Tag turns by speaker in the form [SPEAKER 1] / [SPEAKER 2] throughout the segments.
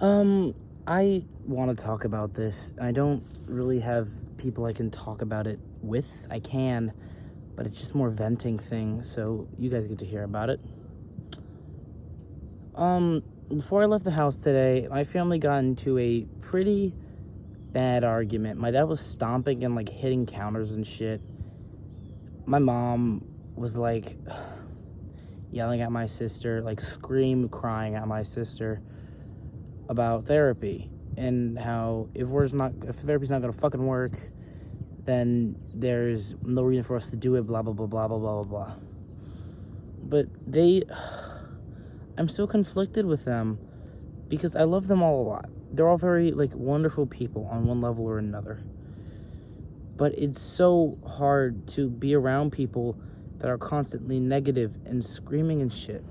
[SPEAKER 1] Um, I want to talk about this. I don't really have people I can talk about it with. I can, but it's just more venting thing, so you guys get to hear about it. Before I left the house today, my family got into a pretty bad argument. My dad was stomping and like hitting counters and shit. My mom was like yelling at my sister, like crying at my sister about therapy and how if therapy's not gonna fucking work, then there's no reason for us to do it, blah blah blah blah blah blah blah. But I'm so conflicted with them because I love them all a lot. They're all very like wonderful people on one level or another. But it's so hard to be around people that are constantly negative and screaming and shit.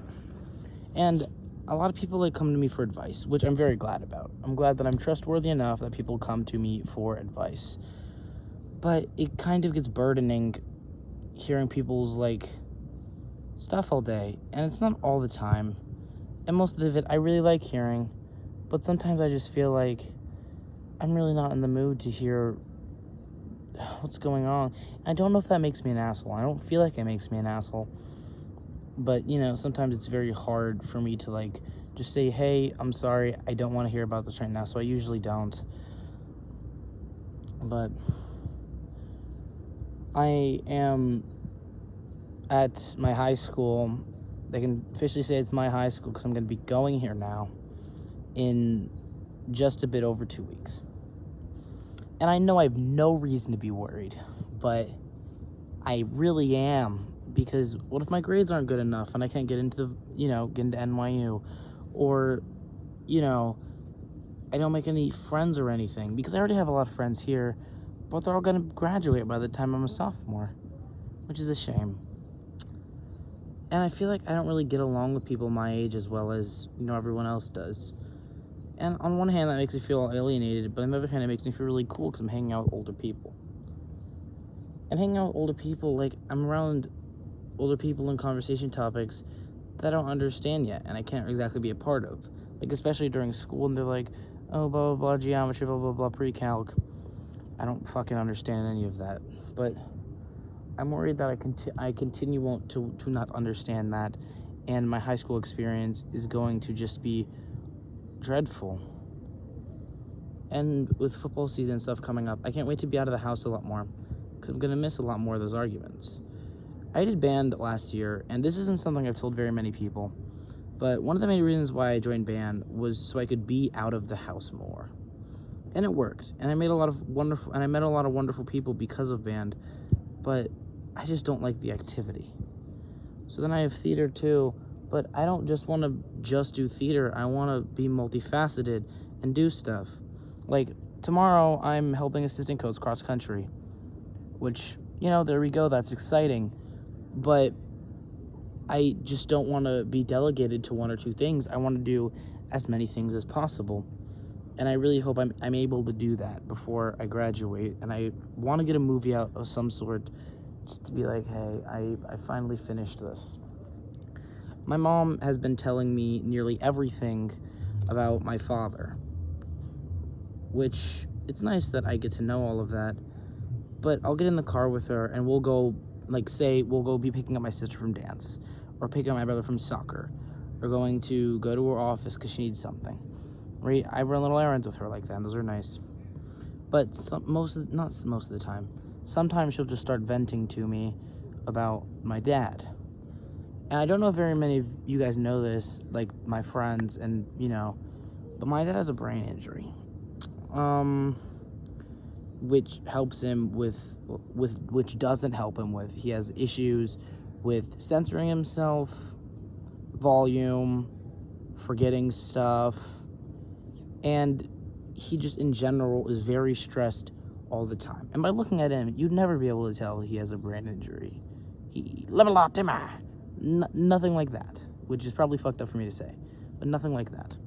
[SPEAKER 1] And a lot of people like come to me for advice, which I'm very glad about. I'm glad that I'm trustworthy enough that people come to me for advice. But it kind of gets burdening hearing people's like stuff all day, and it's not all the time. And most of it I really like hearing, but sometimes I just feel like I'm really not in the mood to hear what's going on. I don't know if that makes me an asshole. I don't feel like it makes me an asshole. But, sometimes it's very hard for me to, like, just say, hey, I'm sorry, I don't want to hear about this right now, so I usually don't. But I am at my high school. They can officially say it's my high school because I'm going to be going here now in just a bit over 2 weeks. And I know I have no reason to be worried, but I really am. Because what if my grades aren't good enough and I can't get into get into NYU, or, I don't make any friends or anything, because I already have a lot of friends here, but they're all going to graduate by the time I'm a sophomore, which is a shame. And I feel like I don't really get along with people my age as well as, everyone else does. And on one hand, that makes me feel alienated, but on the other hand, it makes me feel really cool because I'm hanging out with older people. And hanging out with older people, like, I'm around older people in conversation topics that I don't understand yet, and I can't exactly be a part of. Like, especially during school, and they're like, oh, blah, blah, blah, geometry, blah, blah, blah, pre-calc. I don't fucking understand any of that. But I'm worried that I continue to not understand that, and my high school experience is going to just be dreadful. And with football season stuff coming up, I can't wait to be out of the house a lot more, because I'm going to miss a lot more of those arguments. I did band last year, and this isn't something I've told very many people, but one of the main reasons why I joined band was so I could be out of the house more. And it worked, and I met a lot of wonderful people because of band, but I just don't like the activity. So then I have theater too, but I don't just want to just do theater. I want to be multifaceted and do stuff. Like, tomorrow I'm helping assistant coach cross country, which, there we go, that's exciting. But I just don't want to be delegated to one or two things. I want to do as many things as possible. And I really hope I'm able to do that before I graduate. And I want to get a movie out of some sort just to be like, hey, I finally finished this. My mom has been telling me nearly everything about my father, which it's nice that I get to know all of that. But I'll get in the car with her and we'll go, we'll go be picking up my sister from dance, or picking up my brother from soccer, or going to go to her office because she needs something. Right? I run little errands with her like that, and those are nice. But not most of the time. Sometimes she'll just start venting to me about my dad. And I don't know if very many of you guys know this, like my friends, and but my dad has a brain injury. Which helps him which doesn't help him with. He has issues with censoring himself, volume, forgetting stuff, and he just in general is very stressed all the time. And by looking at him, you'd never be able to tell he has a brain injury. Nothing like that, which is probably fucked up for me to say, but nothing like that.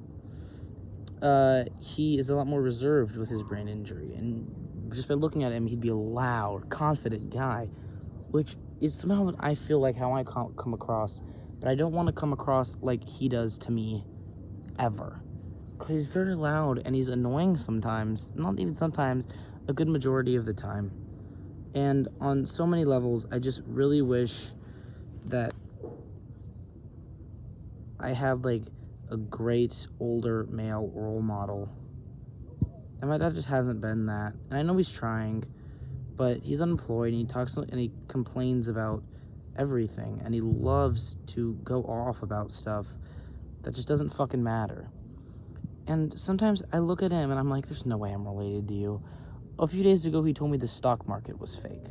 [SPEAKER 1] He is a lot more reserved with his brain injury, and just by looking at him, he'd be a loud, confident guy, which is somehow what I feel like how I come across, but I don't want to come across like he does to me, ever. He's very loud and he's annoying sometimes. Not even sometimes, a good majority of the time. And on so many levels, I just really wish that I had like a great older male role model. And my dad just hasn't been that. And I know he's trying, but he's unemployed and he talks and he complains about everything. And he loves to go off about stuff that just doesn't fucking matter. And sometimes I look at him and I'm like, there's no way I'm related to you. A few days ago, he told me the stock market was fake.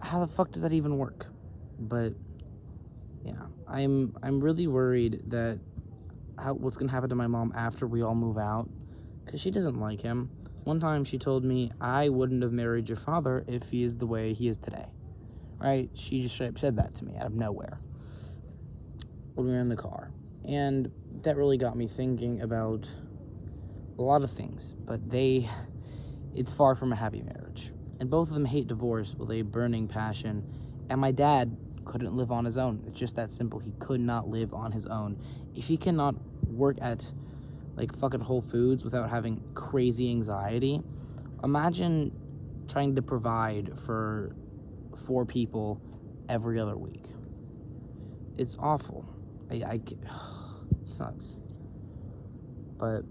[SPEAKER 1] How the fuck does that even work? But yeah, I'm really worried that what's gonna happen to my mom after we all move out, because she doesn't like him. One time she told me, I wouldn't have married your father if he is the way he is today. Right? She just said that to me out of nowhere when we were in the car. And that really got me thinking about a lot of things, but it's far from a happy marriage. And both of them hate divorce with a burning passion. And my dad couldn't live on his own. It's just that simple. He could not live on his own. If he cannot work at like fucking Whole Foods without having crazy anxiety, imagine trying to provide for 4 people every other week. It's awful. It sucks. But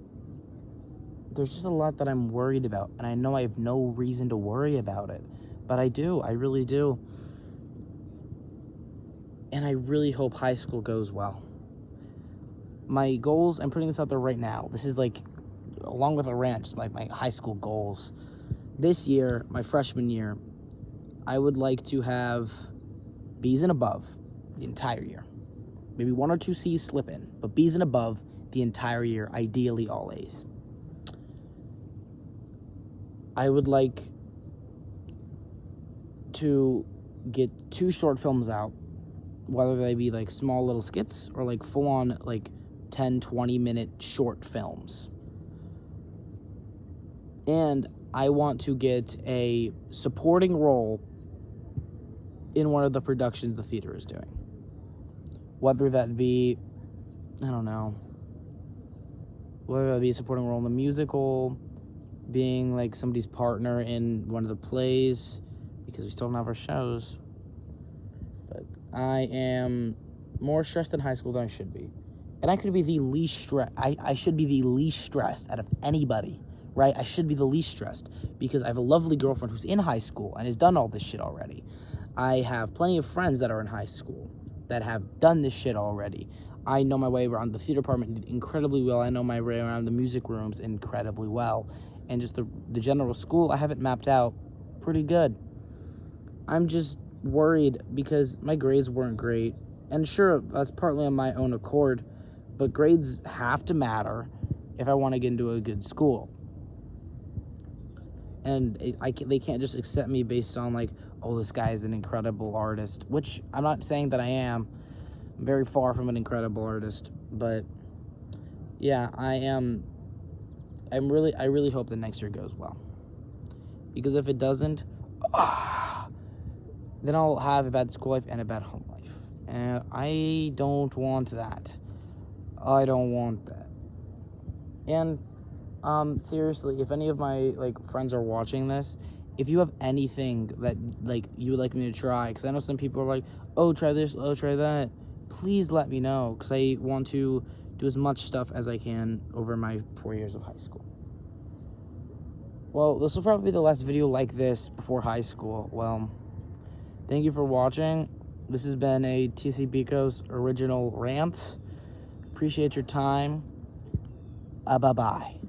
[SPEAKER 1] there's just a lot that I'm worried about, and I know I have no reason to worry about it, but I do. I really do. And I really hope high school goes well. My goals, I'm putting this out there right now. This is like, along with a ranch, my high school goals. This year, my freshman year, I would like to have B's and above the entire year. Maybe 1 or 2 C's slip in, but B's and above the entire year, ideally all A's. I would like to get 2 short films out, whether they be like small little skits or like full on like 10-20 minute short films. And I want to get a supporting role in one of the productions the theater is doing. Whether that be, I don't know, whether that be a supporting role in the musical, being like somebody's partner in one of the plays, because we still don't have our shows. But I am more stressed in high school than I should be. And I could be the least stressed. I should be the least stressed out of anybody, right? I should be the least stressed because I have a lovely girlfriend who's in high school and has done all this shit already. I have plenty of friends that are in high school that have done this shit already. I know my way around the theater department incredibly well. I know my way around the music rooms incredibly well. And just the general school, I have it mapped out pretty good. I'm just worried because my grades weren't great. And sure, that's partly on my own accord, but grades have to matter if I want to get into a good school. And they can't just accept me based on like, oh, this guy is an incredible artist, which I'm not saying that I am. I'm very far from an incredible artist, but yeah, I really hope the next year goes well, because if it doesn't, then I'll have a bad school life and a bad home life, and I don't want that. I don't want that. And seriously, if any of my like friends are watching this, if you have anything that like you would like me to try, because I know some people are like, oh, try this, oh, try that, please let me know, because I want to do as much stuff as I can over my 4 years of high school. Well, this will probably be the last video like this before high school. Well, thank you for watching. This has been a TC Bicos original rant. Appreciate your time. Bye-bye.